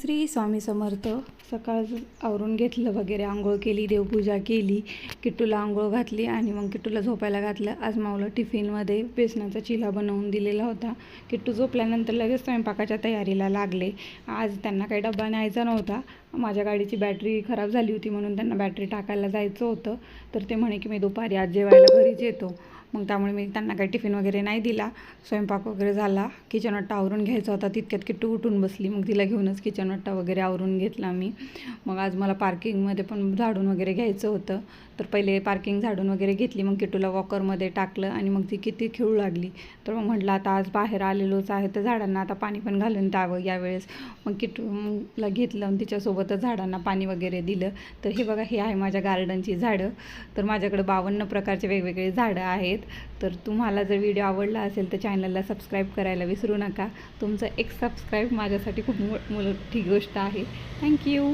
श्री स्वामी समर्थ. सकाळ आवरून घेतलं वगैरे, आंघोळ केली, देवपूजा केली, किट्टूला आंघोळ घातली आणि मग किट्टूला झोपायला घातलं. आज माऊला टिफिनमध्ये बेसनाचा चिला बनवून दिलेला होता. किट्टू झोपल्यानंतर लगेच स्वयंपाकाच्या तयारीला लागले. आज त्यांना काही डबा न्यायचा नव्हता. माझ्या गाडीची बॅटरी खराब झाली होती म्हणून त्यांना बॅटरी टाकायला जायचं होतं. तर ते म्हणे की मी दुपारी आज जेवायला घरीच येतो. मग त्यामुळे मी त्यांना काही टिफिन वगैरे नाही दिला. स्वयंपाक वगैरे झाला, किचन ओटा आवरून घ्यायचा होता. तितक्यात किट्टू उठून बसली. मग तिला घेऊनच किचन ओटा वगैरे आवरून घेतला मी. मग आज मला पार्किंगमध्ये पण झाडून वगैरे घ्यायचं होतं. तर पहिले पार्किंग झाडून वगैरे घेतली. मग किट्टूला वॉकरमध्ये टाकलं आणि मग ती किती खेळू लागली. तर मग म्हटलं आता आज बाहेर आलेलोच आहे तर झाडांना आता पाणी पण घालून द्यावं यावेळेस. मग किट्टूला घेतलं आणि तिच्यासोबतच झाडांना पाणी वगैरे दिलं. तर हे बघा, हे आहे माझ्या गार्डनची झाडं. तर माझ्याकडे 52 प्रकारचे वेगवेगळे झाडं आहेत. तर तुम्हाला जर व्हिडिओ आवडला असेल तर चॅनलला सबस्क्राईब करायला विसरू नका. तुमचं एक सबस्क्राईब माझ्यासाठी खूप मोठी गोष्ट आहे. थँक्यू.